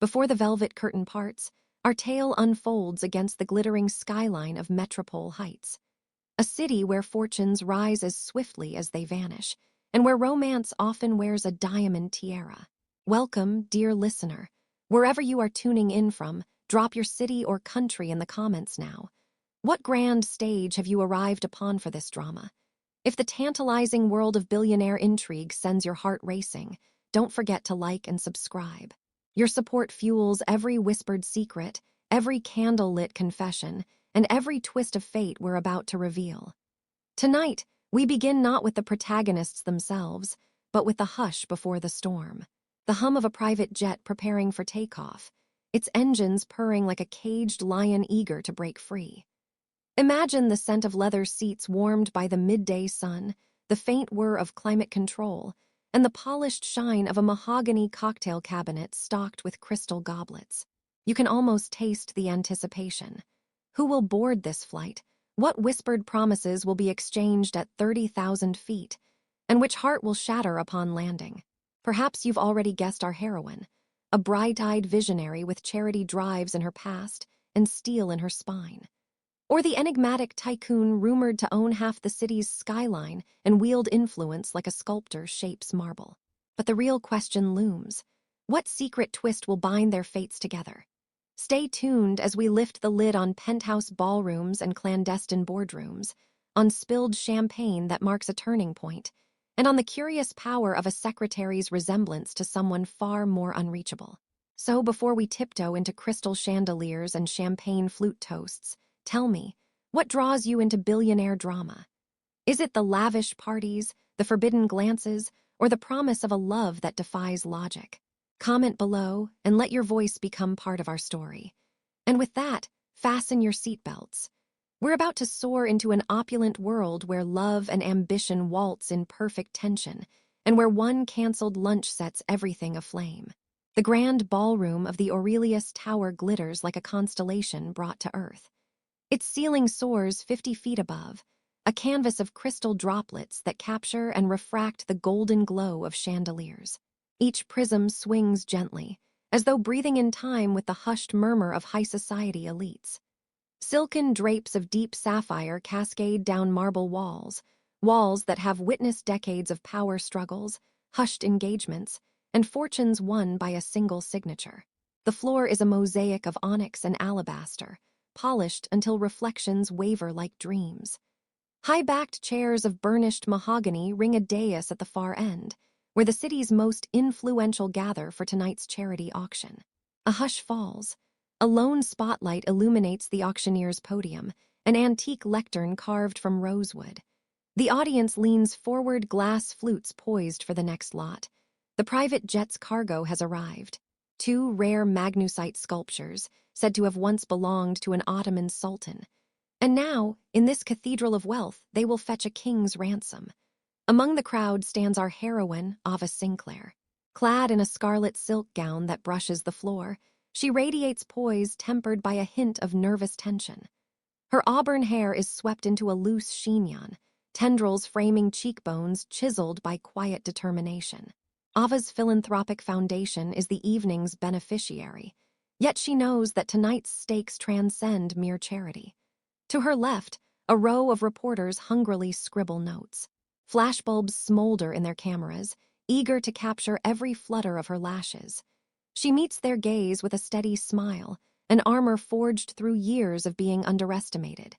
Before the velvet curtain parts, our tale unfolds against the glittering skyline of Metropole Heights, a city where fortunes rise as swiftly as they vanish, and where romance often wears a diamond tiara. Welcome, dear listener. Wherever you are tuning in from, drop your city or country in the comments now. What grand stage have you arrived upon for this drama? If the tantalizing world of billionaire intrigue sends your heart racing, don't forget to like and subscribe. Your support fuels every whispered secret, every candle-lit confession, and every twist of fate we're about to reveal. Tonight, we begin not with the protagonists themselves, but with the hush before the storm. The hum of a private jet preparing for takeoff, its engines purring like a caged lion eager to break free. Imagine the scent of leather seats warmed by the midday sun, the faint whir of climate control, and the polished shine of a mahogany cocktail cabinet stocked with crystal goblets. You can almost taste the anticipation. Who will board this flight? What whispered promises will be exchanged at 30,000 feet? And which heart will shatter upon landing? Perhaps you've already guessed our heroine, a bright-eyed visionary with charity drives in her past and steel in her spine. Or the enigmatic tycoon rumored to own half the city's skyline and wield influence like a sculptor shapes marble. But the real question looms. What secret twist will bind their fates together? Stay tuned as we lift the lid on penthouse ballrooms and clandestine boardrooms, on spilled champagne that marks a turning point, and on the curious power of a secretary's resemblance to someone far more unreachable. So before we tiptoe into crystal chandeliers and champagne flute toasts, tell me, what draws you into billionaire drama? Is it the lavish parties, the forbidden glances, or the promise of a love that defies logic? Comment below and let your voice become part of our story. And with that, fasten your seatbelts. We're about to soar into an opulent world where love and ambition waltz in perfect tension, and where one canceled lunch sets everything aflame. The grand ballroom of the Aurelius Tower glitters like a constellation brought to Earth. Its ceiling soars 50 feet above, a canvas of crystal droplets that capture and refract the golden glow of chandeliers. Each prism swings gently, as though breathing in time with the hushed murmur of high society elites. Silken drapes of deep sapphire cascade down marble walls, walls that have witnessed decades of power struggles, hushed engagements, and fortunes won by a single signature. The floor is a mosaic of onyx and alabaster, polished until reflections waver like dreams. High-backed chairs of burnished mahogany ring a dais at the far end, where the city's most influential gather for tonight's charity auction. A hush falls. A lone spotlight illuminates the auctioneer's podium, an antique lectern carved from rosewood. The audience leans forward, glass flutes poised for the next lot. The private jet's cargo has arrived. 2 rare magnesite sculptures, said to have once belonged to an Ottoman sultan. And now, in this cathedral of wealth, they will fetch a king's ransom. Among the crowd stands our heroine, Ava Sinclair. Clad in a scarlet silk gown that brushes the floor, she radiates poise tempered by a hint of nervous tension. Her auburn hair is swept into a loose chignon, tendrils framing cheekbones chiseled by quiet determination. Ava's philanthropic foundation is the evening's beneficiary, yet she knows that tonight's stakes transcend mere charity. To her left, a row of reporters hungrily scribble notes. Flashbulbs smolder in their cameras, eager to capture every flutter of her lashes. She meets their gaze with a steady smile, an armor forged through years of being underestimated.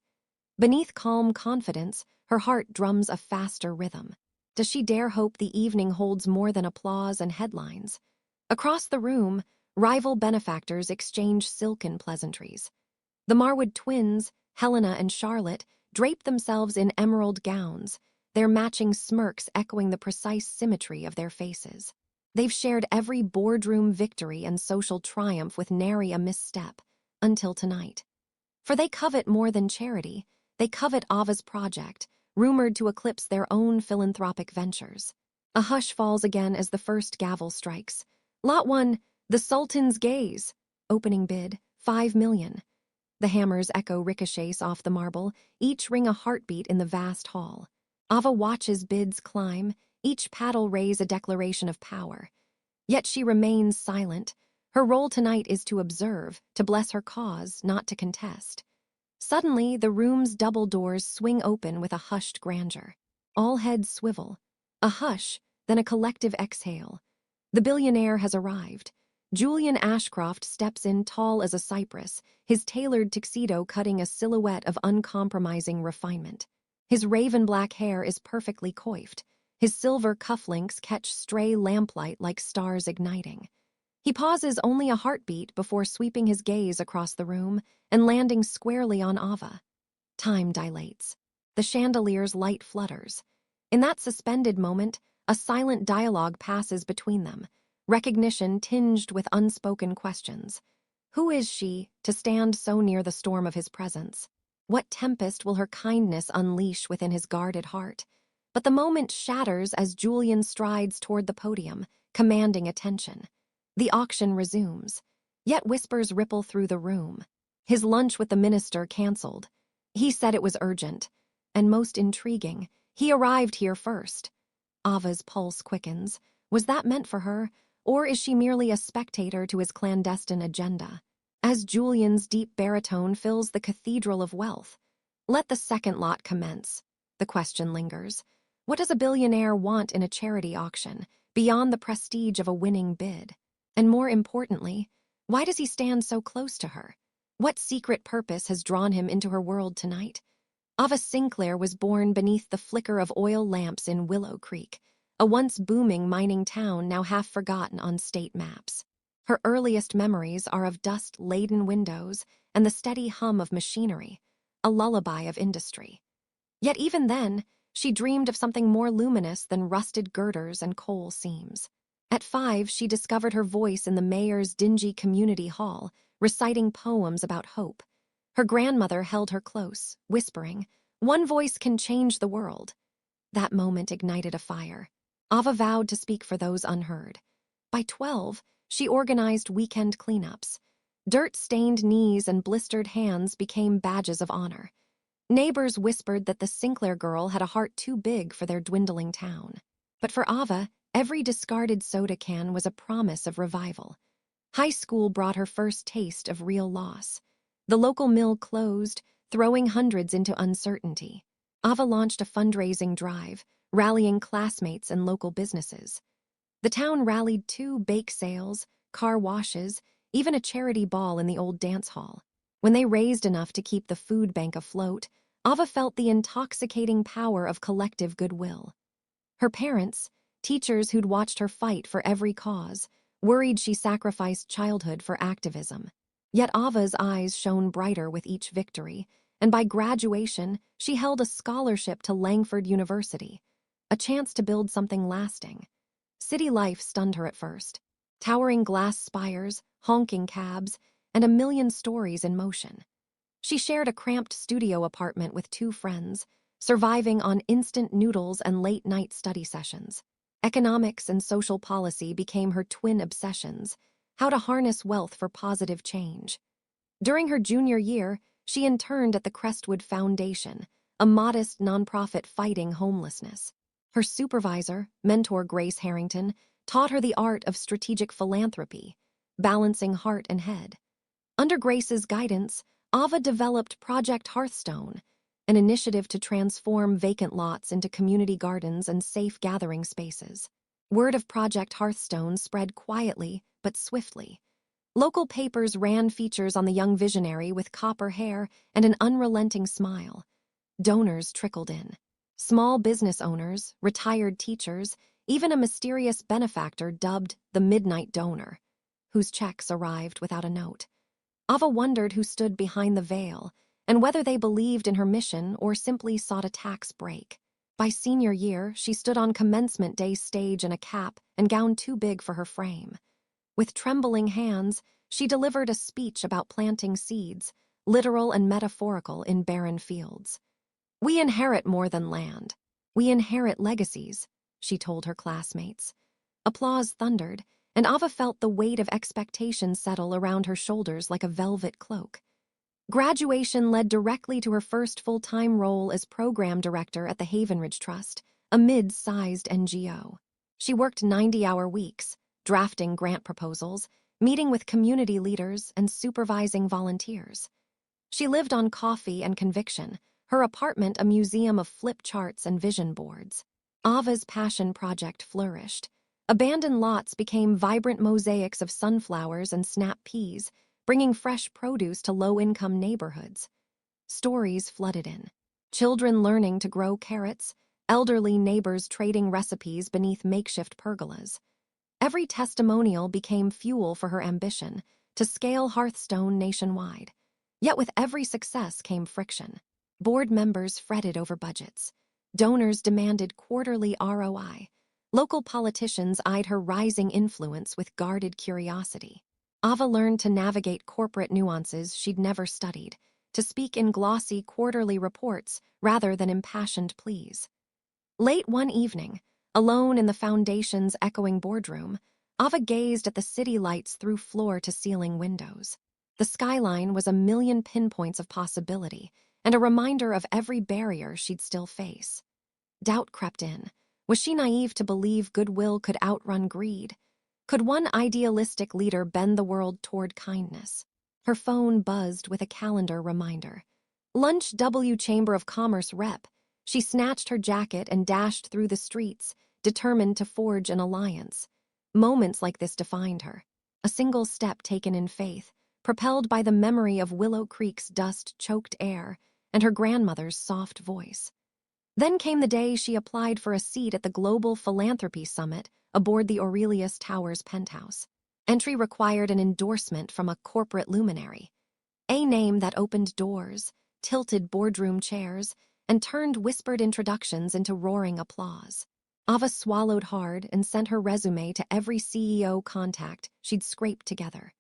Beneath calm confidence, her heart drums a faster rhythm. Does she dare hope the evening holds more than applause and headlines? Across the room, rival benefactors exchange silken pleasantries. The Marwood twins, Helena and Charlotte, drape themselves in emerald gowns, their matching smirks echoing the precise symmetry of their faces. They've shared every boardroom victory and social triumph with nary a misstep, until tonight. For they covet more than charity, they covet Ava's project, rumored to eclipse their own philanthropic ventures. A hush falls again as the first gavel strikes. Lot 1, the Sultan's Gaze. Opening bid, 5 million. The hammers echo ricochets off the marble, each ring a heartbeat in the vast hall. Ava watches bids climb, each paddle raise a declaration of power. Yet she remains silent, Her role tonight is to observe, to bless her cause, not to contest. Suddenly, the room's double doors swing open with a hushed grandeur. All heads swivel. A hush, then a collective exhale. The billionaire has arrived. Julian Ashcroft steps in tall as a cypress, his tailored tuxedo cutting a silhouette of uncompromising refinement. His raven-black hair is perfectly coiffed. His silver cufflinks catch stray lamplight like stars igniting. He pauses only a heartbeat before sweeping his gaze across the room and landing squarely on Ava. Time dilates. The chandelier's light flutters. In that suspended moment, a silent dialogue passes between them, recognition tinged with unspoken questions. Who is she, to stand so near the storm of his presence? What tempest will her kindness unleash within his guarded heart? But the moment shatters as Julian strides toward the podium, commanding attention. The auction resumes, yet whispers ripple through the room. His lunch with the minister canceled. He said it was urgent, and most intriguing, he arrived here first. Ava's pulse quickens. Was that meant for her, or is she merely a spectator to his clandestine agenda? As Julian's deep baritone fills the cathedral of wealth, let the second lot commence. The question lingers. What does a billionaire want in a charity auction, beyond the prestige of a winning bid? And more importantly, why does he stand so close to her? What secret purpose has drawn him into her world tonight? Ava Sinclair was born beneath the flicker of oil lamps in Willow Creek, a once booming mining town now half forgotten on state maps. Her earliest memories are of dust-laden windows and the steady hum of machinery, a lullaby of industry. Yet even then, she dreamed of something more luminous than rusted girders and coal seams. At 5, she discovered her voice in the mayor's dingy community hall, reciting poems about hope. Her grandmother held her close, whispering, "One voice can change the world." That moment ignited a fire. Ava vowed to speak for those unheard. By 12, she organized weekend cleanups. Dirt-stained knees and blistered hands became badges of honor. Neighbors whispered that the Sinclair girl had a heart too big for their dwindling town. But for Ava, every discarded soda can was a promise of revival. High school brought her first taste of real loss. The local mill closed, throwing hundreds into uncertainty. Ava launched a fundraising drive, rallying classmates and local businesses. The town rallied too: bake sales, car washes, even a charity ball in the old dance hall. When they raised enough to keep the food bank afloat, Ava felt the intoxicating power of collective goodwill. Her parents, teachers who'd watched her fight for every cause, worried she sacrificed childhood for activism. Yet Ava's eyes shone brighter with each victory, and by graduation, she held a scholarship to Langford University, a chance to build something lasting. City life stunned her at first. Towering glass spires, honking cabs, and a million stories in motion. She shared a cramped studio apartment with 2 friends, surviving on instant noodles and late-night study sessions. Economics and social policy became her twin obsessions: how to harness wealth for positive change. During her junior year, she interned at the Crestwood Foundation, a modest nonprofit fighting homelessness. Her supervisor, mentor Grace Harrington, taught her the art of strategic philanthropy, balancing heart and head. Under Grace's guidance, Ava developed Project Hearthstone, an initiative to transform vacant lots into community gardens and safe gathering spaces. Word of Project Hearthstone spread quietly but swiftly. Local papers ran features on the young visionary with copper hair and an unrelenting smile. Donors trickled in. Small business owners, retired teachers, even a mysterious benefactor dubbed the Midnight Donor, whose checks arrived without a note. Ava wondered who stood behind the veil, and whether they believed in her mission or simply sought a tax break. By senior year, she stood on commencement day stage in a cap and gown too big for her frame. With trembling hands, she delivered a speech about planting seeds, literal and metaphorical, in barren fields. "We inherit more than land. We inherit legacies," she told her classmates. Applause thundered, and Ava felt the weight of expectation settle around her shoulders like a velvet cloak. Graduation led directly to her first full-time role as program director at the Havenridge Trust, a mid-sized NGO. She worked 90-hour weeks, drafting grant proposals, meeting with community leaders and supervising volunteers. She lived on coffee and conviction, her apartment a museum of flip charts and vision boards. Ava's passion project flourished. Abandoned lots became vibrant mosaics of sunflowers and snap peas, bringing fresh produce to low-income neighborhoods. Stories flooded in. Children learning to grow carrots, elderly neighbors trading recipes beneath makeshift pergolas. Every testimonial became fuel for her ambition to scale Hearthstone nationwide. Yet with every success came friction. Board members fretted over budgets. Donors demanded quarterly ROI. Local politicians eyed her rising influence with guarded curiosity. Ava learned to navigate corporate nuances she'd never studied, to speak in glossy quarterly reports rather than impassioned pleas. Late one evening, alone in the Foundation's echoing boardroom, Ava gazed at the city lights through floor-to-ceiling windows. The skyline was a million pinpoints of possibility, and a reminder of every barrier she'd still face. Doubt crept in. Was she naive to believe goodwill could outrun greed? Could one idealistic leader bend the world toward kindness? Her phone buzzed with a calendar reminder. Lunch W Chamber of Commerce rep. She snatched her jacket and dashed through the streets, determined to forge an alliance. Moments like this defined her. A single step taken in faith, propelled by the memory of Willow Creek's dust-choked air and her grandmother's soft voice. Then came the day she applied for a seat at the Global Philanthropy Summit aboard the Aurelius Towers penthouse. Entry required an endorsement from a corporate luminary. A name that opened doors, tilted boardroom chairs, and turned whispered introductions into roaring applause. Ava swallowed hard and sent her resume to every CEO contact she'd scraped together.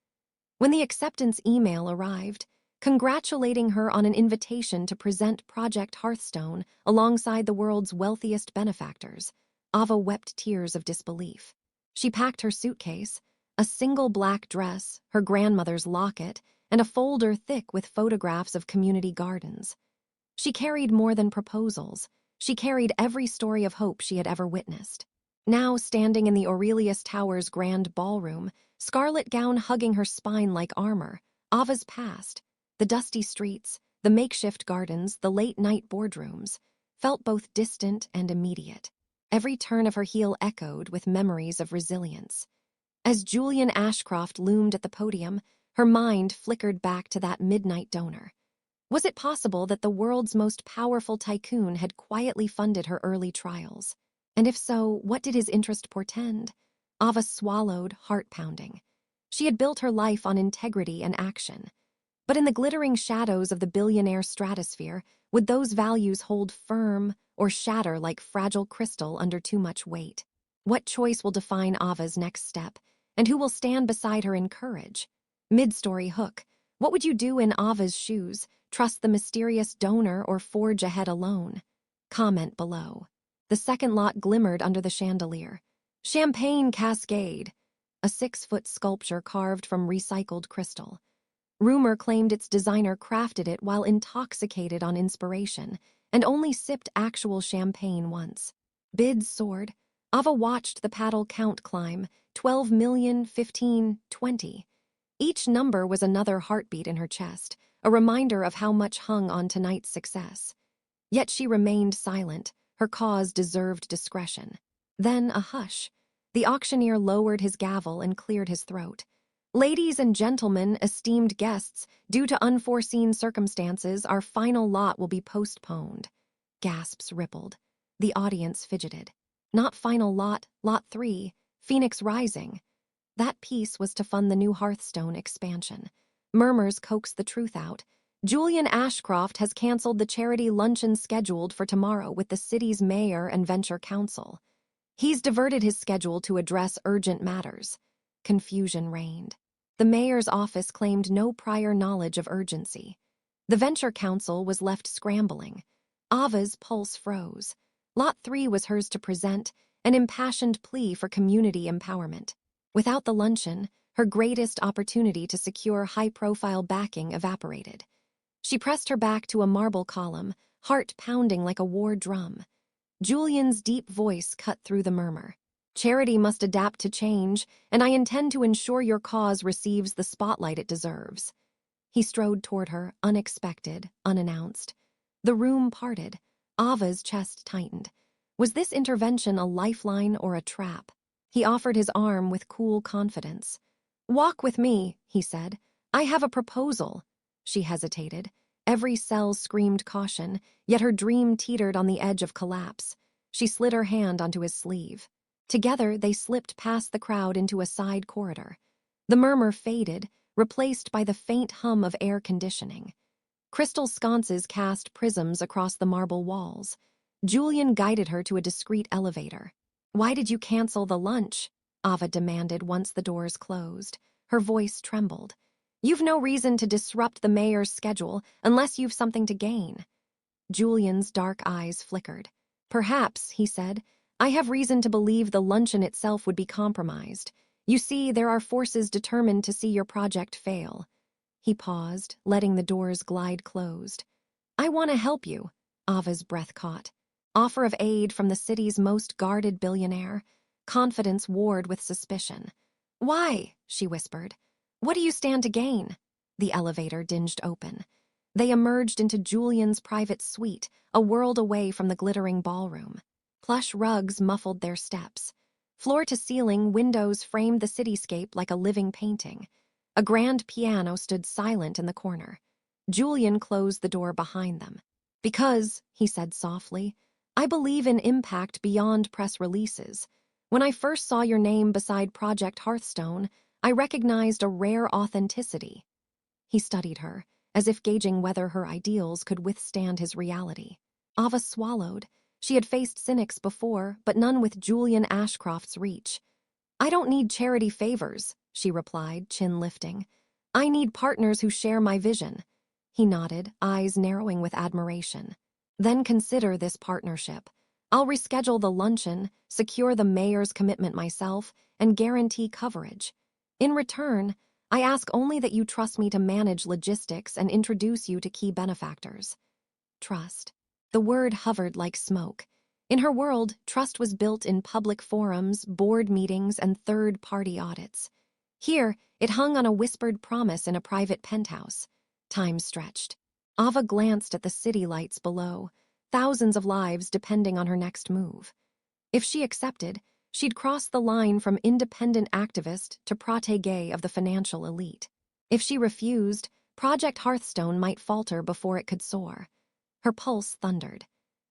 When the acceptance email arrived, congratulating her on an invitation to present Project Hearthstone alongside the world's wealthiest benefactors, Ava wept tears of disbelief. She packed her suitcase, a single black dress, her grandmother's locket, and a folder thick with photographs of community gardens. She carried more than proposals. She carried every story of hope she had ever witnessed. Now, standing in the Aurelius Towers grand ballroom, scarlet gown hugging her spine like armor, Ava's past, the dusty streets, the makeshift gardens, the late-night boardrooms, felt both distant and immediate. Every turn of her heel echoed with memories of resilience. As Julian Ashcroft loomed at the podium, her mind flickered back to that midnight donor. Was it possible that the world's most powerful tycoon had quietly funded her early trials? And if so, what did his interest portend? Ava swallowed, heart-pounding. She had built her life on integrity and action. But in the glittering shadows of the billionaire stratosphere, would those values hold firm or shatter like fragile crystal under too much weight? What choice will define Ava's next step? And who will stand beside her in courage? Mid-story hook. What would you do in Ava's shoes? Trust the mysterious donor or forge ahead alone? Comment below. The second lot glimmered under the chandelier. Champagne Cascade, a 6-foot sculpture carved from recycled crystal. Rumor claimed its designer crafted it while intoxicated on inspiration and only sipped actual champagne once. Bids soared. Ava watched the paddle count climb, 12 million, 15, 20. Each number was another heartbeat in her chest, a reminder of how much hung on tonight's success. Yet she remained silent. Her cause deserved discretion. Then a hush. The auctioneer lowered his gavel and cleared his throat. Ladies and gentlemen, esteemed guests, due to unforeseen circumstances, our final lot will be postponed. Gasps rippled. The audience fidgeted. Not final lot, lot 3, Phoenix Rising. That piece was to fund the new Hearthstone expansion. Murmurs coaxed the truth out. Julian Ashcroft has canceled the charity luncheon scheduled for tomorrow with the city's mayor and venture council. He's diverted his schedule to address urgent matters. Confusion reigned. The mayor's office claimed no prior knowledge of urgency. The venture council was left scrambling. Ava's pulse froze. Lot 3 was hers to present, an impassioned plea for community empowerment. Without the luncheon, her greatest opportunity to secure high-profile backing evaporated. She pressed her back to a marble column, heart pounding like a war drum. Julian's deep voice cut through the murmur. Charity must adapt to change, and I intend to ensure your cause receives the spotlight it deserves." He strode toward her, unexpected, unannounced. The room parted. Ava's chest tightened. Was this intervention a lifeline or a trap? He offered his arm with cool confidence. "Walk with me," he said. "I have a proposal." She hesitated. Every cell screamed caution, yet her dream teetered on the edge of collapse. She slid her hand onto his sleeve. Together, they slipped past the crowd into a side corridor. The murmur faded, replaced by the faint hum of air conditioning. Crystal sconces cast prisms across the marble walls. Julian guided her to a discreet elevator. "Why did you cancel the lunch?" Ava demanded once the doors closed. Her voice trembled. "You've no reason to disrupt the mayor's schedule unless you've something to gain." Julian's dark eyes flickered. "Perhaps," he said, "I have reason to believe the luncheon itself would be compromised. You see, there are forces determined to see your project fail." He paused, letting the doors glide closed. "I want to help you," Ava's breath caught. Offer of aid from the city's most guarded billionaire. Confidence warred with suspicion. "Why?" she whispered. "What do you stand to gain?" The elevator dinged open. They emerged into Julian's private suite, a world away from the glittering ballroom. Plush rugs muffled their steps. Floor-to-ceiling windows framed the cityscape like a living painting. A grand piano stood silent in the corner. Julian closed the door behind them. "Because," he said softly, "I believe in impact beyond press releases. When I first saw your name beside Project Hearthstone, I recognized a rare authenticity." He studied her, as if gauging whether her ideals could withstand his reality. Ava swallowed. She had faced cynics before, but none with Julian Ashcroft's reach. "I don't need charity favors," she replied, chin lifting. "I need partners who share my vision." He nodded, eyes narrowing with admiration. "Then consider this partnership. I'll reschedule the luncheon, secure the mayor's commitment myself, and guarantee coverage. In return, I ask only that you trust me to manage logistics and introduce you to key benefactors." Trust. The word hovered like smoke. In her world, trust was built in public forums, board meetings, and third-party audits. Here, it hung on a whispered promise in a private penthouse. Time stretched. Ava glanced at the city lights below, thousands of lives depending on her next move. If she accepted, she'd cross the line from independent activist to protégé of the financial elite. If she refused, Project Hearthstone might falter before it could soar. Her pulse thundered.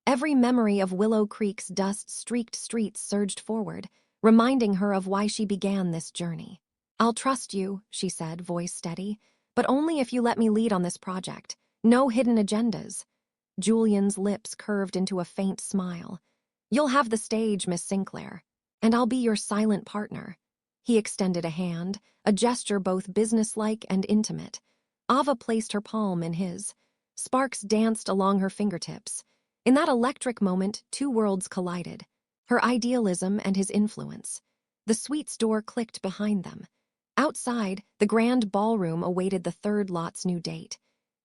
Every memory of Willow Creek's dust-streaked streets surged forward, reminding her of why she began this journey. "I'll trust you," she said, voice steady, "but only if you let me lead on this project. No hidden agendas." Julian's lips curved into a faint smile. "You'll have the stage, Miss Sinclair, and I'll be your silent partner." He extended a hand, a gesture both businesslike and intimate. Ava placed her palm in his. Sparks danced along her fingertips. In that electric moment, two worlds collided, her idealism and his influence. The suite's door clicked behind them. Outside, the grand ballroom awaited the third lot's new date.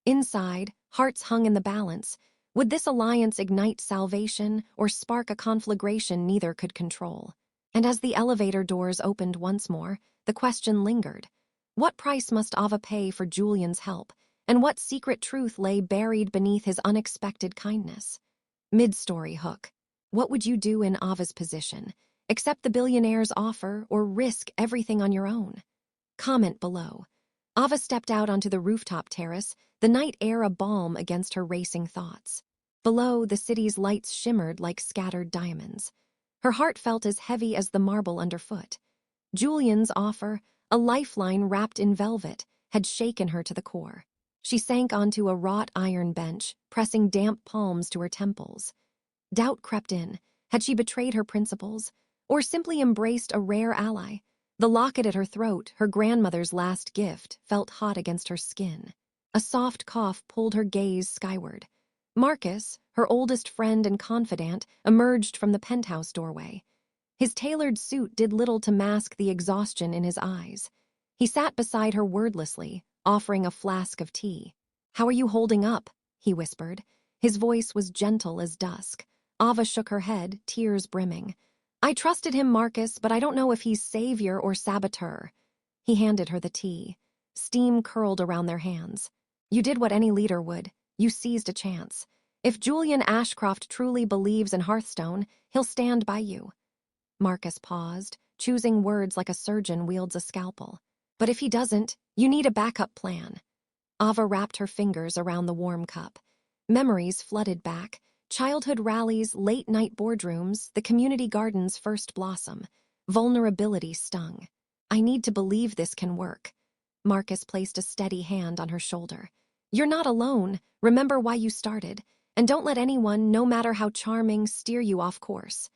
Inside, hearts hung in the balance. Would this alliance ignite salvation or spark a conflagration neither could control? And as the elevator doors opened once more, the question lingered. What price must Ava pay for Julian's help, and what secret truth lay buried beneath his unexpected kindness? Mid-story hook. What would you do in Ava's position? Accept the billionaire's offer or risk everything on your own? Comment below. Ava stepped out onto the rooftop terrace, the night air a balm against her racing thoughts. Below, the city's lights shimmered like scattered diamonds. Her heart felt as heavy as the marble underfoot. Julian's offer, a lifeline wrapped in velvet, had shaken her to the core. She sank onto a wrought iron bench, pressing damp palms to her temples. Doubt crept in. Had she betrayed her principles, or simply embraced a rare ally? The locket at her throat, her grandmother's last gift, felt hot against her skin. A soft cough pulled her gaze skyward. Marcus, her oldest friend and confidant, emerged from the penthouse doorway. His tailored suit did little to mask the exhaustion in his eyes. He sat beside her wordlessly, offering a flask of tea. "How are you holding up?" he whispered. His voice was gentle as dusk. Ava shook her head, tears brimming. I trusted him, Marcus, but I don't know if he's savior or saboteur. He handed her the tea. Steam curled around their hands. You did what any leader would. You seized a chance. If Julian Ashcroft truly believes in Hearthstone, he'll stand by you. Marcus paused, choosing words like a surgeon wields a scalpel. But if he doesn't, you need a backup plan. Ava wrapped her fingers around the warm cup. Memories flooded back. Childhood rallies, late-night boardrooms, the community garden's first blossom. Vulnerability stung. I need to believe this can work. Marcus placed a steady hand on her shoulder. You're not alone. Remember why you started. And don't let anyone, no matter how charming, steer you off course.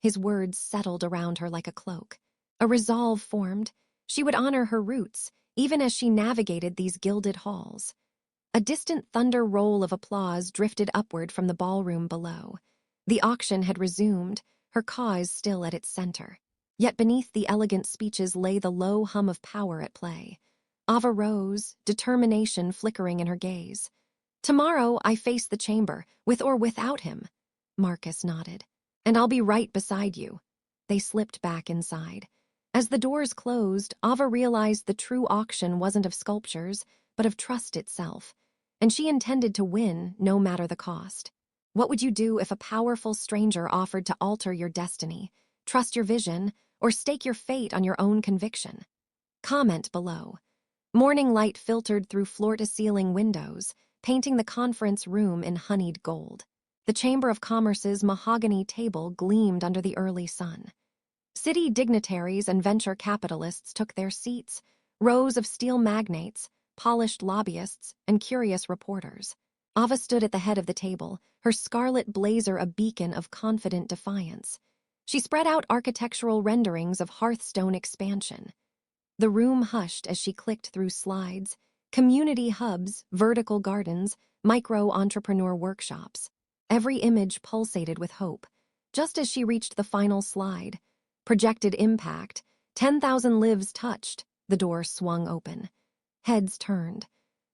His words settled around her like a cloak. A resolve formed. She would honor her roots, even as she navigated these gilded halls. A distant thunder roll of applause drifted upward from the ballroom below. The auction had resumed, her cause still at its center. Yet beneath the elegant speeches lay the low hum of power at play. Ava rose, determination flickering in her gaze. Tomorrow I face the chamber, with or without him. Marcus nodded. And I'll be right beside you. They slipped back inside. As the doors closed, Ava realized the true auction wasn't of sculptures, but of trust itself. And she intended to win, no matter the cost. What would you do if a powerful stranger offered to alter your destiny, trust your vision, or stake your fate on your own conviction? Comment below. Morning light filtered through floor-to-ceiling windows, painting the conference room in honeyed gold. The Chamber of Commerce's mahogany table gleamed under the early sun. City dignitaries and venture capitalists took their seats, rows of steel magnates, polished lobbyists, and curious reporters. Ava stood at the head of the table, her scarlet blazer a beacon of confident defiance. She spread out architectural renderings of Hearthstone expansion. The room hushed as she clicked through slides, community hubs, vertical gardens, micro-entrepreneur workshops. Every image pulsated with hope. Just as she reached the final slide, projected impact, 10,000 lives touched, the door swung open. Heads turned.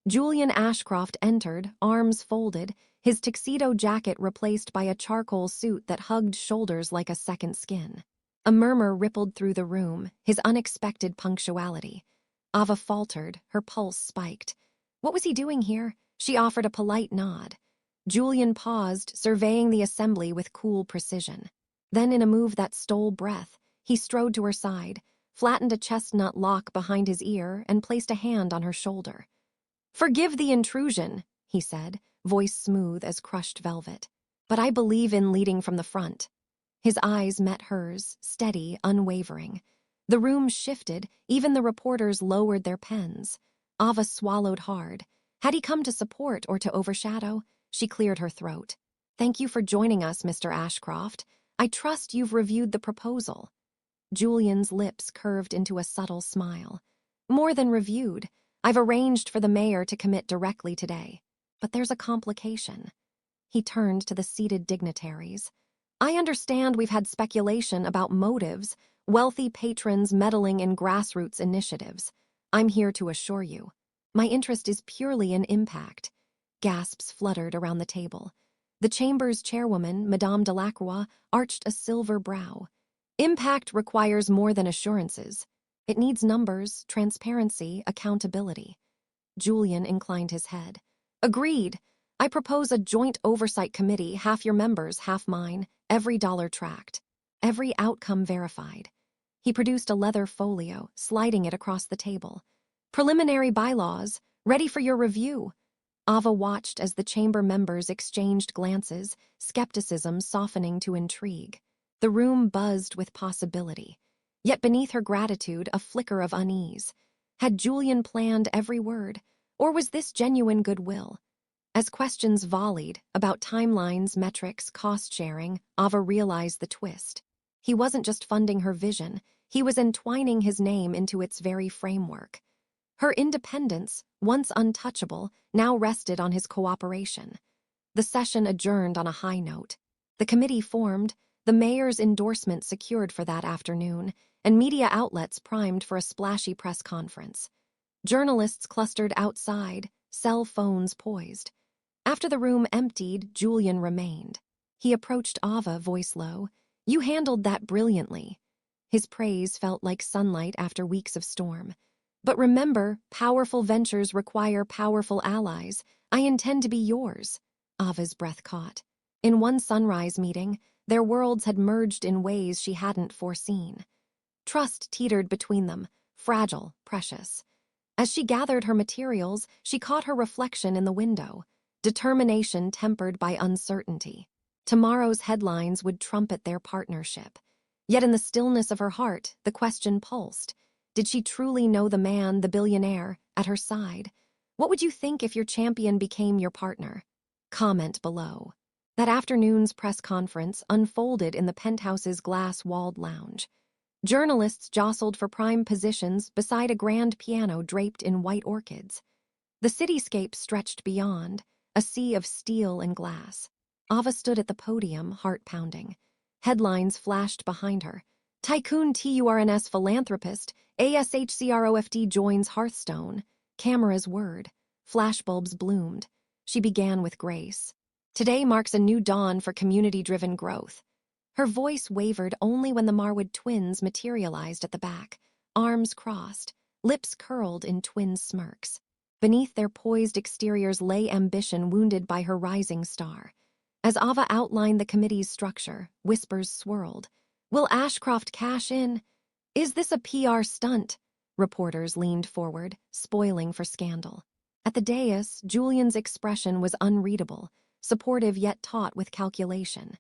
Julian Ashcroft entered, arms folded, his tuxedo jacket replaced by a charcoal suit that hugged shoulders like a second skin. A murmur rippled through the room, his unexpected punctuality. Ava faltered, her pulse spiked. What was he doing here? She offered a polite nod. Julian paused, surveying the assembly with cool precision. Then, in a move that stole breath, he strode to her side, flattened a chestnut lock behind his ear, and placed a hand on her shoulder. "Forgive the intrusion," he said, voice smooth as crushed velvet. "But I believe in leading from the front." His eyes met hers, steady, unwavering. The room shifted, even the reporters lowered their pens. Ava swallowed hard. Had he come to support or to overshadow? She cleared her throat. "Thank you for joining us, Mr. Ashcroft. I trust you've reviewed the proposal." Julian's lips curved into a subtle smile. "More than reviewed. I've arranged for the mayor to commit directly today. But there's a complication." He turned to the seated dignitaries. "I understand we've had speculation about motives, wealthy patrons meddling in grassroots initiatives. I'm here to assure you. My interest is purely in impact." Gasps fluttered around the table. The chamber's chairwoman, Madame Delacroix, arched a silver brow. "Impact requires more than assurances. It needs numbers, transparency, accountability." Julian inclined his head. "Agreed. I propose a joint oversight committee, half your members, half mine, every dollar tracked, every outcome verified." He produced a leather folio, sliding it across the table. "Preliminary bylaws, ready for your review." Ava watched as the chamber members exchanged glances, skepticism softening to intrigue. The room buzzed with possibility. Yet beneath her gratitude, a flicker of unease. Had Julian planned every word, or was this genuine goodwill? As questions volleyed about timelines, metrics, cost-sharing, Ava realized the twist. He wasn't just funding her vision, he was entwining his name into its very framework. Her independence, once untouchable, now rested on his cooperation. The session adjourned on a high note. The committee formed, the mayor's endorsement secured for that afternoon, and media outlets primed for a splashy press conference. Journalists clustered outside, cell phones poised. After the room emptied, Julian remained. He approached Ava, voice low. You handled that brilliantly." His praise felt like sunlight after weeks of storm. "But remember, powerful ventures require powerful allies. I intend to be yours." Ava's breath caught. In one sunrise meeting, their worlds had merged in ways she hadn't foreseen. Trust teetered between them, fragile, precious. As she gathered her materials, she caught her reflection in the window, determination tempered by uncertainty. Tomorrow's headlines would trumpet their partnership. Yet in the stillness of her heart, the question pulsed. Did she truly know the man, the billionaire, at her side? What would you think if your champion became your partner? Comment below. That afternoon's press conference unfolded in the penthouse's glass-walled lounge. Journalists jostled for prime positions beside a grand piano draped in white orchids. The cityscape stretched beyond, a sea of steel and glass. Ava stood at the podium, heart pounding. Headlines flashed behind her. Tycoon TURNS philanthropist, ASHCROFT joins Hearthstone. Cameras whirred. Flashbulbs bloomed. She began with grace. Today marks a new dawn for community-driven growth. Her voice wavered only when the Marwood twins materialized at the back, arms crossed, lips curled in twin smirks. Beneath their poised exteriors lay ambition wounded by her rising star. As Ava outlined the committee's structure, whispers swirled. Will Ashcroft cash in? Is this a PR stunt? Reporters leaned forward, spoiling for scandal. At the dais, Julian's expression was unreadable, supportive yet taut with calculation.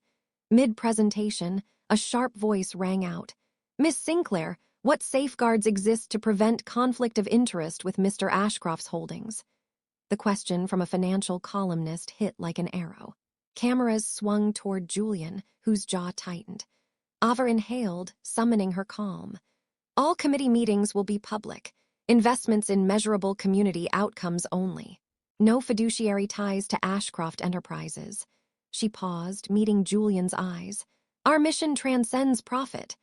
Mid-presentation, a sharp voice rang out. Miss Sinclair, what safeguards exist to prevent conflict of interest with Mr. Ashcroft's holdings? The question from a financial columnist hit like an arrow. Cameras swung toward Julian, whose jaw tightened. Ava inhaled, summoning her calm. All committee meetings will be public. Investments in measurable community outcomes only. No fiduciary ties to Ashcroft Enterprises. She paused, meeting Julian's eyes. Our mission transcends profit.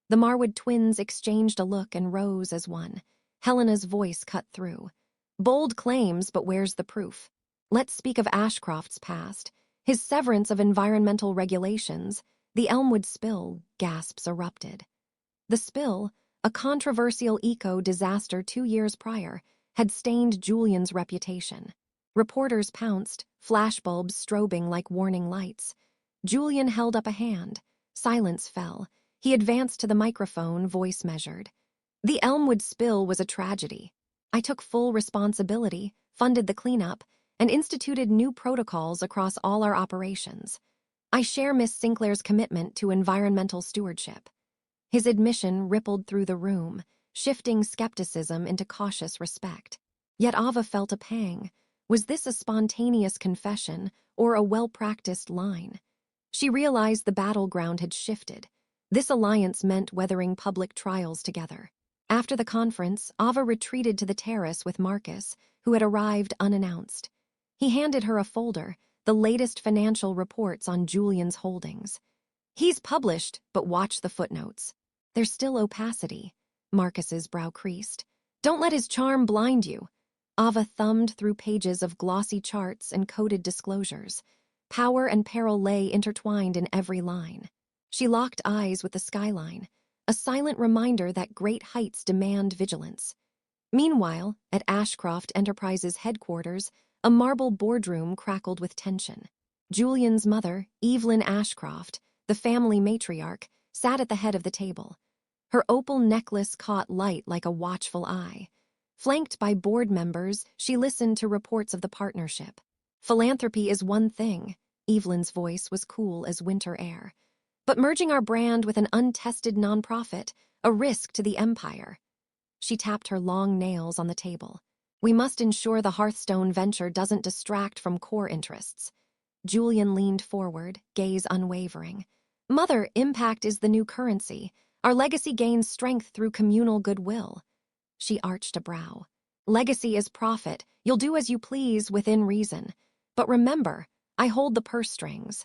The Marwood twins exchanged a look and rose as one. Helena's voice cut through. Bold claims, but where's the proof? Let's speak of Ashcroft's past. His severance of environmental regulations. The Elmwood spill, gasps erupted. The spill, a controversial eco-disaster 2 years prior, had stained Julian's reputation. Reporters pounced, flashbulbs strobing like warning lights. Julian held up a hand. Silence fell. He advanced to the microphone, voice measured. The Elmwood spill was a tragedy. I took full responsibility, funded the cleanup, and instituted new protocols across all our operations. I share Miss Sinclair's commitment to environmental stewardship. His admission rippled through the room, shifting skepticism into cautious respect. Yet Ava felt a pang. Was this a spontaneous confession or a well-practiced line? She realized the battleground had shifted. This alliance meant weathering public trials together. After the conference, Ava retreated to the terrace with Marcus, who had arrived unannounced. He handed her a folder, the latest financial reports on Julian's holdings. He's published, but watch the footnotes. There's still opacity. Marcus's brow creased. Don't let his charm blind you. Ava thumbed through pages of glossy charts and coded disclosures. Power and peril lay intertwined in every line. She locked eyes with the skyline, a silent reminder that great heights demand vigilance. Meanwhile, at Ashcroft Enterprises headquarters, a marble boardroom crackled with tension. Julian's mother, Evelyn Ashcroft, the family matriarch, sat at the head of the table. Her opal necklace caught light like a watchful eye. Flanked by board members, she listened to reports of the partnership. Philanthropy is one thing, Evelyn's voice was cool as winter air. But merging our brand with an untested nonprofit, a risk to the empire. She tapped her long nails on the table. We must ensure the Hearthstone venture doesn't distract from core interests. Julian leaned forward, gaze unwavering. Mother, impact is the new currency. Our legacy gains strength through communal goodwill. She arched a brow. Legacy is profit. You'll do as you please within reason. But remember, I hold the purse strings.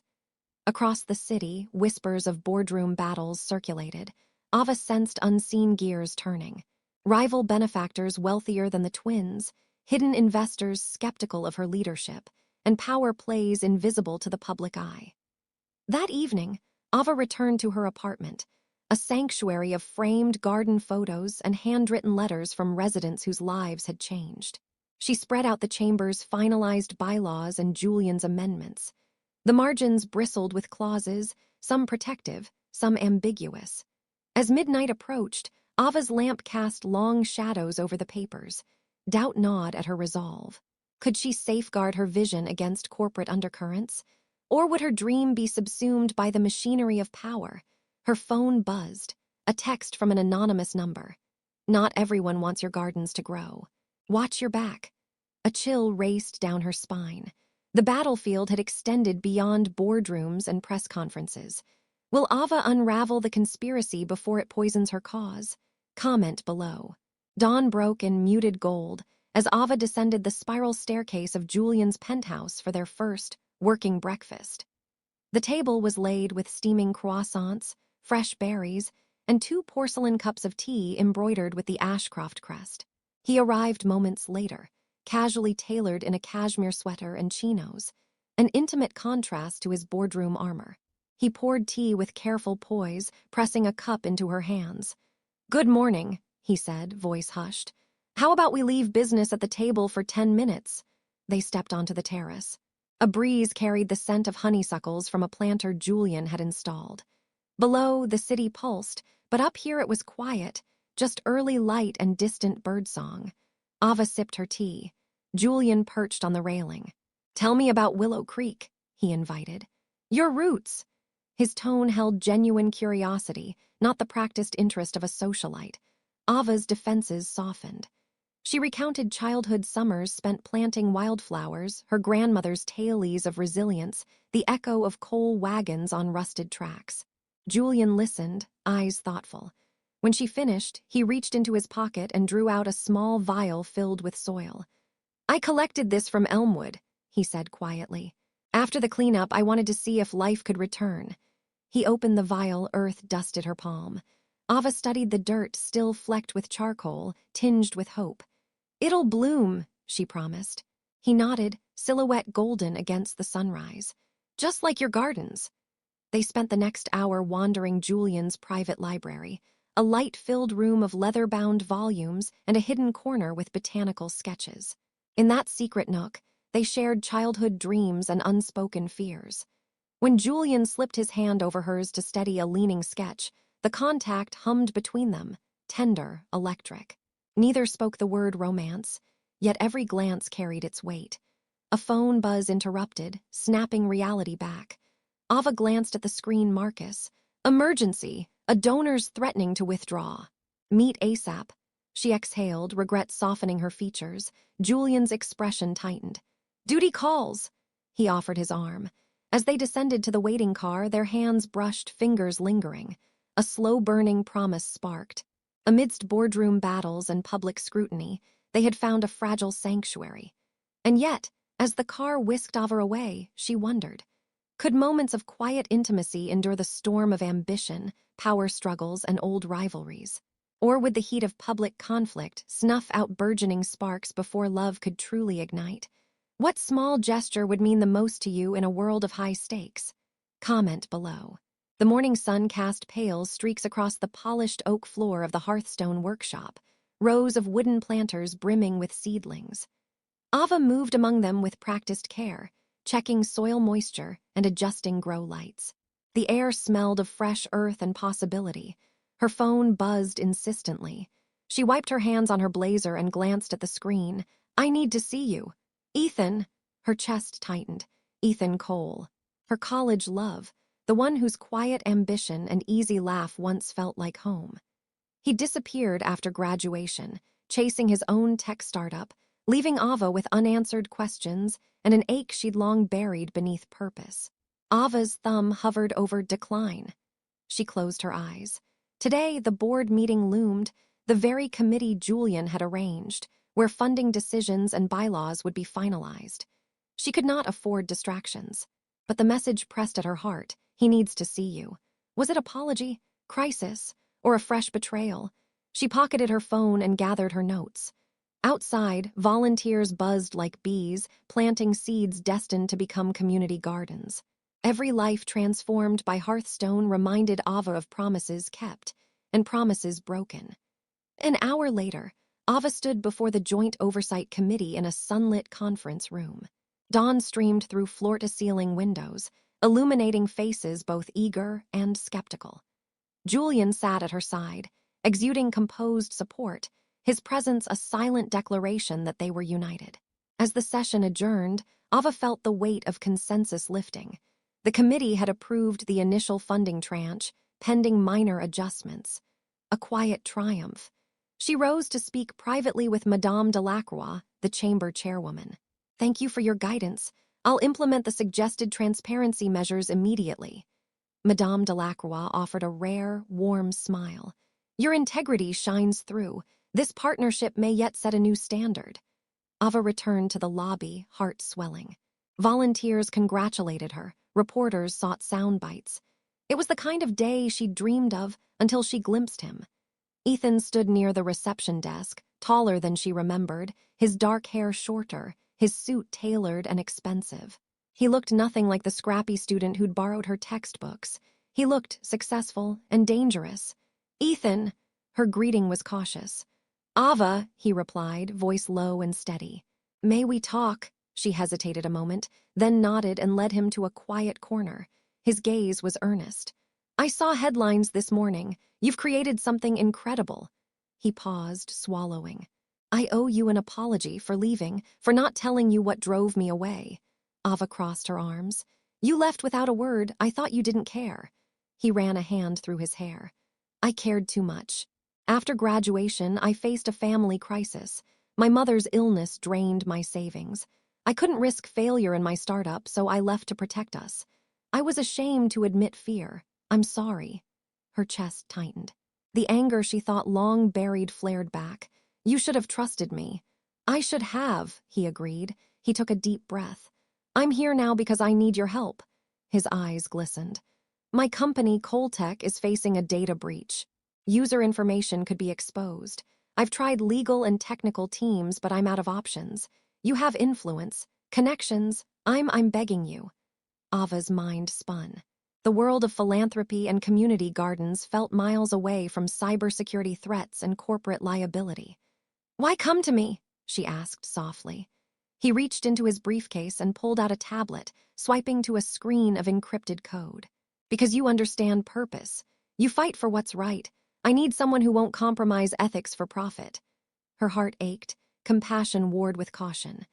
Across the city, whispers of boardroom battles circulated. Ava sensed unseen gears turning. Rival benefactors wealthier than the twins, hidden investors skeptical of her leadership, and power plays invisible to the public eye. That evening, Ava returned to her apartment, a sanctuary of framed garden photos and handwritten letters from residents whose lives had changed. She spread out the chamber's finalized bylaws and Julian's amendments. The margins bristled with clauses, some protective, some ambiguous. As midnight approached, Ava's lamp cast long shadows over the papers. Doubt gnawed at her resolve. Could she safeguard her vision against corporate undercurrents? Or would her dream be subsumed by the machinery of power? Her phone buzzed, a text from an anonymous number. Not everyone wants your gardens to grow. Watch your back. A chill raced down her spine. The battlefield had extended beyond boardrooms and press conferences. Will Ava unravel the conspiracy before it poisons her cause? Comment below. Dawn broke in muted gold as Ava descended the spiral staircase of Julian's penthouse for their first working breakfast. The table was laid with steaming croissants, fresh berries, and 2 porcelain cups of tea embroidered with the Ashcroft crest. He arrived moments later, casually tailored in a cashmere sweater and chinos, an intimate contrast to his boardroom armor. He poured tea with careful poise, pressing a cup into her hands. "Good morning," he said, voice hushed. "How about we leave business at the table for 10 minutes?" They stepped onto the terrace. A breeze carried the scent of honeysuckles from a planter Julian had installed. Below, the city pulsed, but up here it was quiet, just early light and distant birdsong. Ava sipped her tea. Julian perched on the railing. "Tell me about Willow Creek," he invited. "Your roots." His tone held genuine curiosity, not the practiced interest of a socialite. Ava's defenses softened. She recounted childhood summers spent planting wildflowers, her grandmother's tales of resilience, the echo of coal wagons on rusted tracks. Julian listened, eyes thoughtful. When she finished, he reached into his pocket and drew out a small vial filled with soil. "I collected this from Elmwood," he said quietly. "After the cleanup, I wanted to see if life could return." He opened the vial, earth dusted her palm. Ava studied the dirt, still flecked with charcoal, tinged with hope. "It'll bloom," she promised. He nodded, silhouette golden against the sunrise. "Just like your gardens." They spent the next hour wandering Julian's private library, a light-filled room of leather-bound volumes and a hidden corner with botanical sketches. In that secret nook, they shared childhood dreams and unspoken fears. When Julian slipped his hand over hers to steady a leaning sketch, the contact hummed between them, tender, electric. Neither spoke the word romance, yet every glance carried its weight. A phone buzz interrupted, snapping reality back. Ava glanced at the screen Marcus. "Emergency! A donor's threatening to withdraw. Meet ASAP." She exhaled, regret softening her features. Julian's expression tightened. "Duty calls." He offered his arm. As they descended to the waiting car, their hands brushed, fingers lingering. A slow-burning promise sparked. Amidst boardroom battles and public scrutiny, they had found a fragile sanctuary. And yet, as the car whisked Ava away, she wondered. Could moments of quiet intimacy endure the storm of ambition, power struggles, and old rivalries? Or would the heat of public conflict snuff out burgeoning sparks before love could truly ignite? What small gesture would mean the most to you in a world of high stakes? Comment below. The morning sun cast pale streaks across the polished oak floor of the Hearthstone workshop, rows of wooden planters brimming with seedlings. Ava moved among them with practiced care, checking soil moisture and adjusting grow lights. The air smelled of fresh earth and possibility. Her phone buzzed insistently. She wiped her hands on her blazer and glanced at the screen. "I need to see you." "Ethan." Her chest tightened. Ethan Cole. Her college love, the one whose quiet ambition and easy laugh once felt like home. He disappeared after graduation, chasing his own tech startup, leaving Ava with unanswered questions and an ache she'd long buried beneath purpose. Ava's thumb hovered over decline. She closed her eyes. Today, the board meeting loomed, the very committee Julian had arranged, where funding decisions and bylaws would be finalized. She could not afford distractions. But the message pressed at her heart, "He needs to see you." Was it apology, crisis, or a fresh betrayal? She pocketed her phone and gathered her notes. Outside, volunteers buzzed like bees, planting seeds destined to become community gardens. Every life transformed by Hearthstone reminded Ava of promises kept and promises broken. An hour later, Ava stood before the Joint Oversight Committee in a sunlit conference room. Dawn streamed through floor-to-ceiling windows, illuminating faces both eager and skeptical. Julian sat at her side, exuding composed support, his presence a silent declaration that they were united. As the session adjourned, Ava felt the weight of consensus lifting. The committee had approved the initial funding tranche, pending minor adjustments. A quiet triumph. She rose to speak privately with Madame Delacroix, the chamber chairwoman. "Thank you for your guidance. I'll implement the suggested transparency measures immediately." Madame Delacroix offered a rare, warm smile. "Your integrity shines through. This partnership may yet set a new standard." Ava returned to the lobby, heart swelling. Volunteers congratulated her. Reporters sought sound bites. It was the kind of day she'd dreamed of until she glimpsed him. Ethan stood near the reception desk, taller than she remembered, his dark hair shorter, his suit tailored and expensive. He looked nothing like the scrappy student who'd borrowed her textbooks. He looked successful and dangerous. "Ethan!" Her greeting was cautious. "Ava," he replied, voice low and steady. "May we talk?" She hesitated a moment, then nodded and led him to a quiet corner. His gaze was earnest. "I saw headlines this morning. You've created something incredible." He paused, swallowing. "I owe you an apology for leaving, for not telling you what drove me away." Ava crossed her arms. "You left without a word. I thought you didn't care." He ran a hand through his hair. "I cared too much. After graduation, I faced a family crisis. My mother's illness drained my savings. I couldn't risk failure in my startup, so I left to protect us. I was ashamed to admit fear. I'm sorry." Her chest tightened. The anger she thought long buried flared back. "You should have trusted me." "I should have," he agreed. He took a deep breath. "I'm here now because I need your help." His eyes glistened. "My company, Coltech, is facing a data breach. User information could be exposed. I've tried legal and technical teams, but I'm out of options. You have influence, connections. I'm begging you." Ava's mind spun. The world of philanthropy and community gardens felt miles away from cybersecurity threats and corporate liability. "Why come to me?" she asked softly. He reached into his briefcase and pulled out a tablet, swiping to a screen of encrypted code. "Because you understand purpose. You fight for what's right. I need someone who won't compromise ethics for profit." Her heart ached, compassion warred with caution.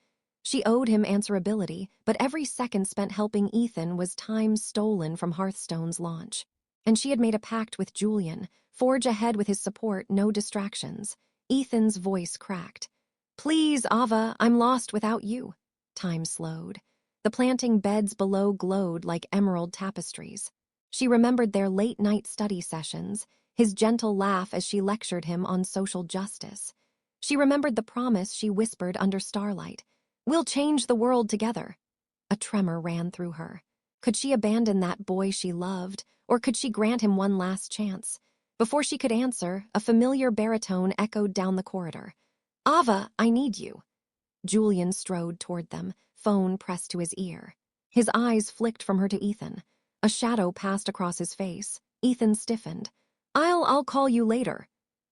She owed him answerability, but every second spent helping Ethan was time stolen from Hearthstone's launch. And she had made a pact with Julian, forge ahead with his support, no distractions. Ethan's voice cracked. "Please, Ava, I'm lost without you." Time slowed. The planting beds below glowed like emerald tapestries. She remembered their late-night study sessions, his gentle laugh as she lectured him on social justice. She remembered the promise she whispered under starlight. "We'll change the world together." A tremor ran through her. Could she abandon that boy she loved, or could she grant him one last chance? Before she could answer, a familiar baritone echoed down the corridor. "Ava, I need you." Julian strode toward them, phone pressed to his ear. His eyes flicked from her to Ethan. A shadow passed across his face. Ethan stiffened. I'll call you later."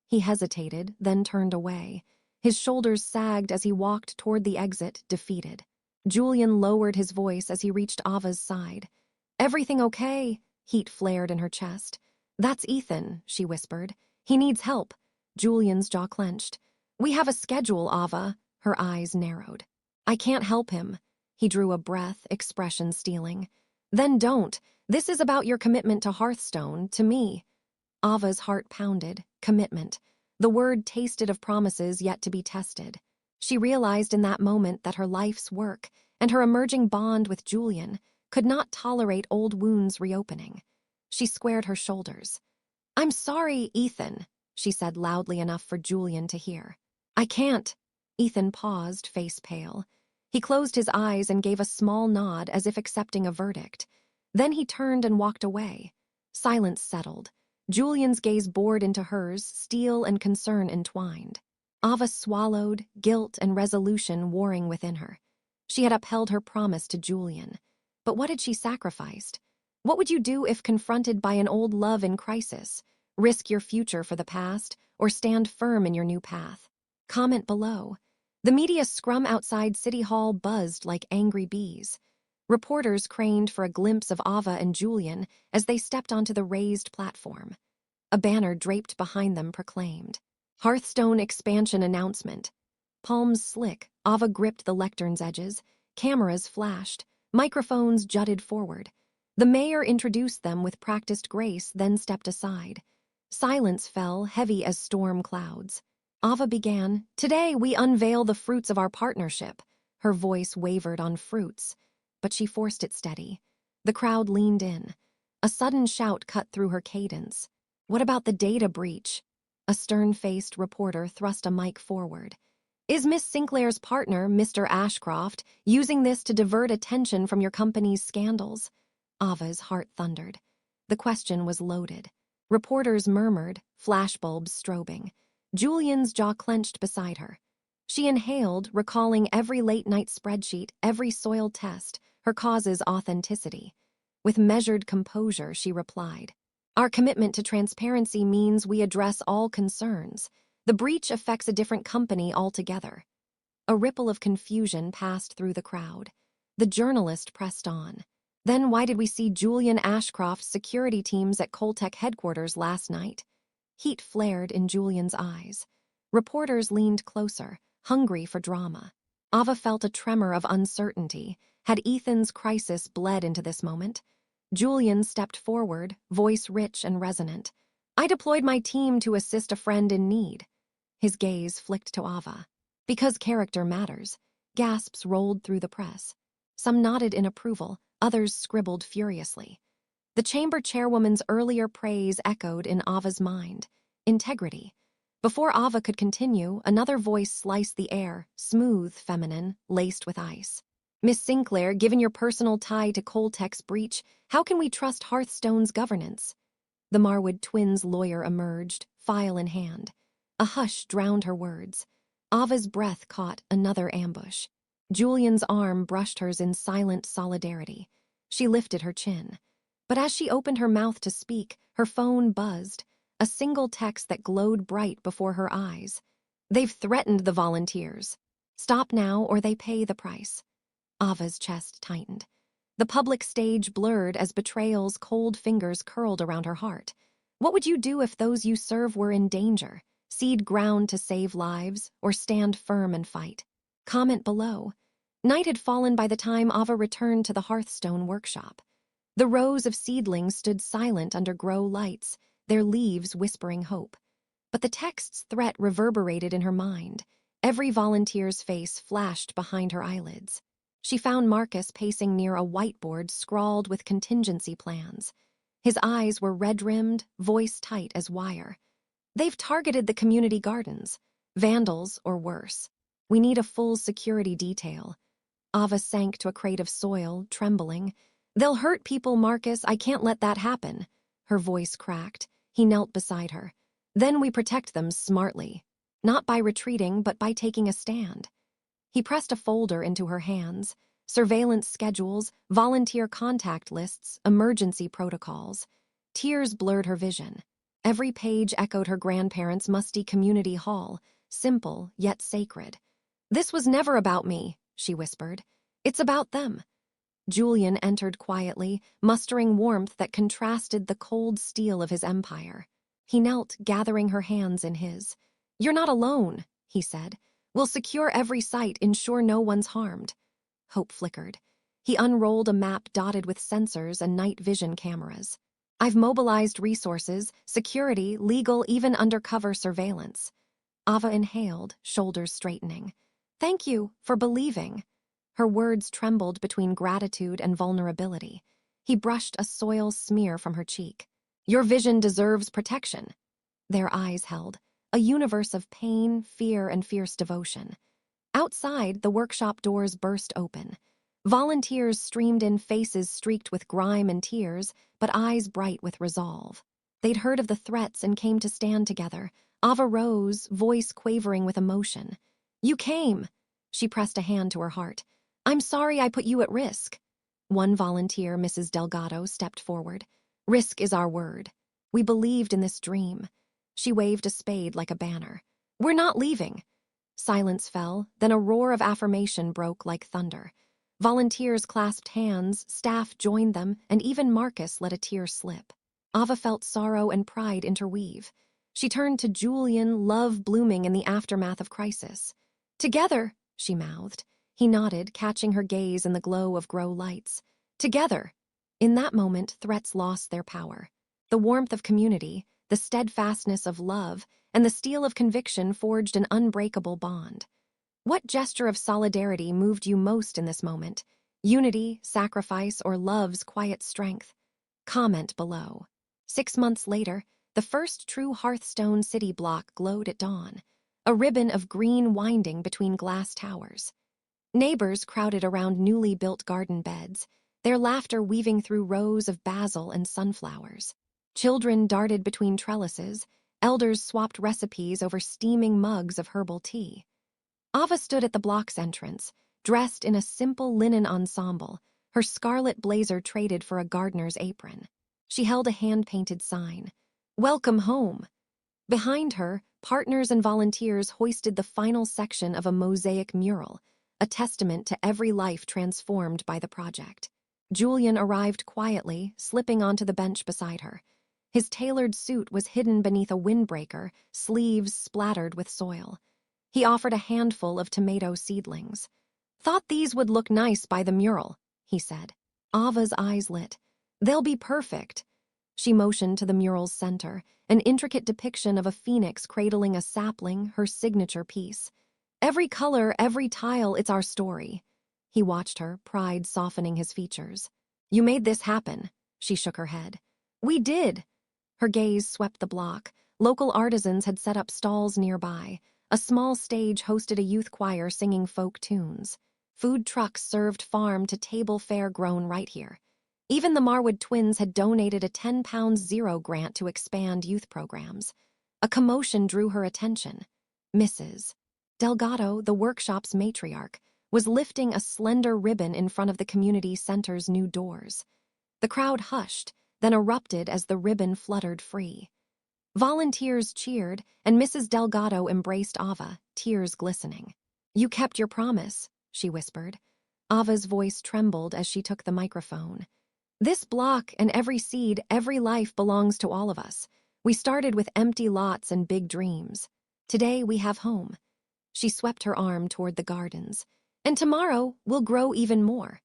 He hesitated, then turned away. His shoulders sagged as he walked toward the exit, defeated. Julian lowered his voice as he reached Ava's side. "Everything okay?" Heat flared in her chest. "That's Ethan," she whispered. "He needs help." Julian's jaw clenched. "We have a schedule, Ava." Her eyes narrowed. "I can't help him." He drew a breath, expression stealing. "Then don't. This is about your commitment to Hearthstone, to me." Ava's heart pounded. Commitment. The word tasted of promises yet to be tested. She realized in that moment that her life's work and her emerging bond with Julian could not tolerate old wounds reopening. She squared her shoulders. "I'm sorry, Ethan," she said loudly enough for Julian to hear. "I can't." Ethan paused, face pale. He closed his eyes and gave a small nod as if accepting a verdict. Then he turned and walked away. Silence settled. Julian's gaze bored into hers, steel and concern entwined. Ava swallowed, guilt and resolution warring within her. She had upheld her promise to Julian. But what had she sacrificed? What would you do if confronted by an old love in crisis? Risk your future for the past, or stand firm in your new path? Comment below. The media scrum outside City Hall buzzed like angry bees. Reporters craned for a glimpse of Ava and Julian as they stepped onto the raised platform. A banner draped behind them proclaimed, "Hearthstone Expansion Announcement." Palms slick, Ava gripped the lectern's edges. Cameras flashed. Microphones jutted forward. The mayor introduced them with practiced grace, then stepped aside. Silence fell, heavy as storm clouds. Ava began, "Today we unveil the fruits of our partnership." Her voice wavered on fruits, but she forced it steady. The crowd leaned in. A sudden shout cut through her cadence. "What about the data breach?" A stern-faced reporter thrust a mic forward. "Is Miss Sinclair's partner, Mr. Ashcroft, using this to divert attention from your company's scandals?" Ava's heart thundered. The question was loaded. Reporters murmured, flashbulbs strobing. Julian's jaw clenched beside her. She inhaled, recalling every late-night spreadsheet, every soiled test, her cause's authenticity. With measured composure, she replied, "Our commitment to transparency means we address all concerns. The breach affects a different company altogether." A ripple of confusion passed through the crowd. The journalist pressed on. "Then why did we see Julian Ashcroft's security teams at Coltech headquarters last night?" Heat flared in Julian's eyes. Reporters leaned closer, hungry for drama. Ava felt a tremor of uncertainty. Had Ethan's crisis bled into this moment? Julian stepped forward, voice rich and resonant. "I deployed my team to assist a friend in need." His gaze flicked to Ava. "Because character matters." Gasps rolled through the press. Some nodded in approval, others scribbled furiously. The chamber chairwoman's earlier praise echoed in Ava's mind. Integrity. Before Ava could continue, another voice sliced the air, smooth, feminine, laced with ice. "Miss Sinclair, given your personal tie to Coltech's breach, how can we trust Hearthstone's governance?" The Marwood twins' lawyer emerged, file in hand. A hush drowned her words. Ava's breath caught another ambush. Julian's arm brushed hers in silent solidarity. She lifted her chin. But as she opened her mouth to speak, her phone buzzed, a single text that glowed bright before her eyes. "They've threatened the volunteers. Stop now or they pay the price." Ava's chest tightened. The public stage blurred as betrayal's cold fingers curled around her heart. What would you do if those you serve were in danger? Cede ground to save lives, or stand firm and fight? Comment below. Night had fallen by the time Ava returned to the Hearthstone workshop. The rows of seedlings stood silent under grow lights, their leaves whispering hope. But the text's threat reverberated in her mind. Every volunteer's face flashed behind her eyelids. She found Marcus pacing near a whiteboard scrawled with contingency plans. His eyes were red-rimmed, voice tight as wire. "They've targeted the community gardens. Vandals or worse. We need a full security detail." Ava sank to a crate of soil, trembling. "They'll hurt people, Marcus. I can't let that happen." Her voice cracked. He knelt beside her. "Then we protect them smartly. Not by retreating, but by taking a stand." He pressed a folder into her hands. Surveillance schedules, volunteer contact lists, emergency protocols. Tears blurred her vision. Every page echoed her grandparents' musty community hall, simple yet sacred. "This was never about me," she whispered. "It's about them." Julian entered quietly, mustering warmth that contrasted the cold steel of his empire. He knelt, gathering her hands in his. "You're not alone," he said. "We'll secure every site, ensure no one's harmed." Hope flickered. He unrolled a map dotted with sensors and night vision cameras. "I've mobilized resources, security, legal, even undercover surveillance." Ava inhaled, shoulders straightening. "Thank you for believing." Her words trembled between gratitude and vulnerability. He brushed a soil smear from her cheek. "Your vision deserves protection." Their eyes held, a universe of pain, fear, and fierce devotion. Outside, the workshop doors burst open. Volunteers streamed in, faces streaked with grime and tears, but eyes bright with resolve. They'd heard of the threats and came to stand together. Ava rose, voice quavering with emotion. "You came." She pressed a hand to her heart. "I'm sorry I put you at risk." One volunteer, Mrs. Delgado, stepped forward. "Risk is our word. We believed in this dream." She waved a spade like a banner. "We're not leaving." Silence fell, then a roar of affirmation broke like thunder. Volunteers clasped hands, staff joined them, and even Marcus let a tear slip. Ava felt sorrow and pride interweave. She turned to Julian, love blooming in the aftermath of crisis. "Together," she mouthed. He nodded, catching her gaze in the glow of grow lights. "Together." In that moment, threats lost their power. The warmth of community, the steadfastness of love, and the steel of conviction forged an unbreakable bond. What gesture of solidarity moved you most in this moment? Unity, sacrifice, or love's quiet strength? Comment below. 6 months later, the first true Hearthstone city block glowed at dawn, a ribbon of green winding between glass towers. Neighbors crowded around newly built garden beds, their laughter weaving through rows of basil and sunflowers. Children darted between trellises, elders swapped recipes over steaming mugs of herbal tea. Ava stood at the block's entrance, dressed in a simple linen ensemble, her scarlet blazer traded for a gardener's apron. She held a hand-painted sign, "Welcome home." Behind her, partners and volunteers hoisted the final section of a mosaic mural, a testament to every life transformed by the project. Julian arrived quietly, slipping onto the bench beside her. His tailored suit was hidden beneath a windbreaker, sleeves splattered with soil. He offered a handful of tomato seedlings. "Thought these would look nice by the mural," he said. Ava's eyes lit. "They'll be perfect." She motioned to the mural's center, an intricate depiction of a phoenix cradling a sapling, her signature piece. "Every color, every tile, it's our story." He watched her, pride softening his features. "You made this happen." She shook her head. "We did." Her gaze swept the block. Local artisans had set up stalls nearby. A small stage hosted a youth choir singing folk tunes. Food trucks served farm-to-table fare grown right here. Even the Marwood twins had donated a £10 grant to expand youth programs. A commotion drew her attention. Mrs. Delgado, the workshop's matriarch, was lifting a slender ribbon in front of the community center's new doors. The crowd hushed, then erupted as the ribbon fluttered free. Volunteers cheered, and Mrs. Delgado embraced Ava, tears glistening. "You kept your promise," she whispered. Ava's voice trembled as she took the microphone. "This block and every seed, every life belongs to all of us. We started with empty lots and big dreams. Today we have home." She swept her arm toward the gardens. "And tomorrow we'll grow even more."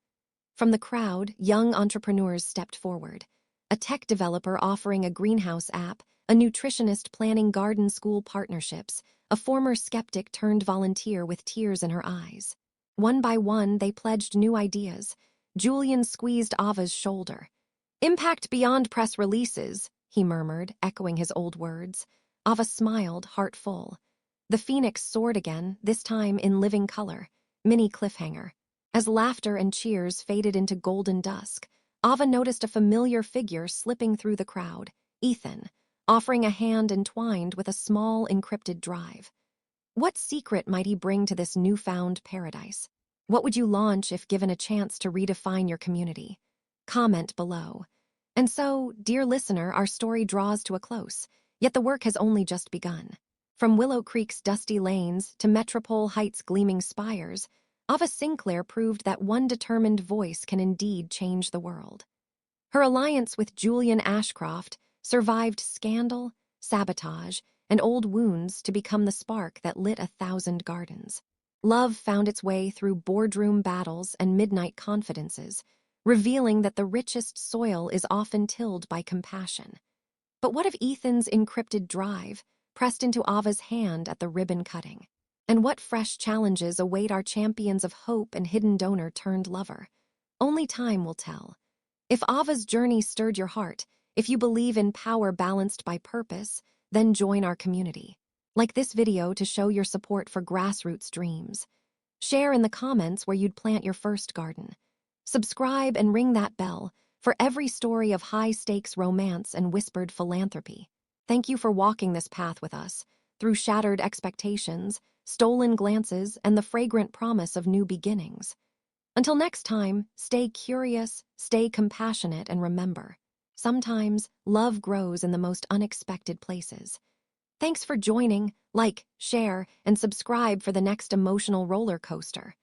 From the crowd, young entrepreneurs stepped forward. A tech developer offering a greenhouse app, a nutritionist planning garden school partnerships, a former skeptic turned volunteer with tears in her eyes. One by one, they pledged new ideas. Julian squeezed Ava's shoulder. "Impact beyond press releases," he murmured, echoing his old words. Ava smiled, heart full. The phoenix soared again, this time in living color. Mini cliffhanger. As laughter and cheers faded into golden dusk, Ava noticed a familiar figure slipping through the crowd, Ethan, offering a hand entwined with a small encrypted drive. What secret might he bring to this newfound paradise? What would you launch if given a chance to redefine your community? Comment below. And so, dear listener, our story draws to a close, yet the work has only just begun. From Willow Creek's dusty lanes to Metropole Heights' gleaming spires, Ava Sinclair proved that one determined voice can indeed change the world. Her alliance with Julian Ashcroft survived scandal, sabotage, and old wounds to become the spark that lit 1,000 gardens. Love found its way through boardroom battles and midnight confidences, revealing that the richest soil is often tilled by compassion. But what of Ethan's encrypted drive, pressed into Ava's hand at the ribbon cutting? And what fresh challenges await our champions of hope and hidden donor turned lover? Only time will tell. If Ava's journey stirred your heart, if you believe in power balanced by purpose, then join our community. Like this video to show your support for grassroots dreams. Share in the comments where you'd plant your first garden. Subscribe and ring that bell for every story of high-stakes romance and whispered philanthropy. Thank you for walking this path with us, through shattered expectations, stolen glances, and the fragrant promise of new beginnings. Until next time, stay curious, stay compassionate, and remember, sometimes love grows in the most unexpected places. Thanks for joining. Like, share, and subscribe for the next emotional roller coaster.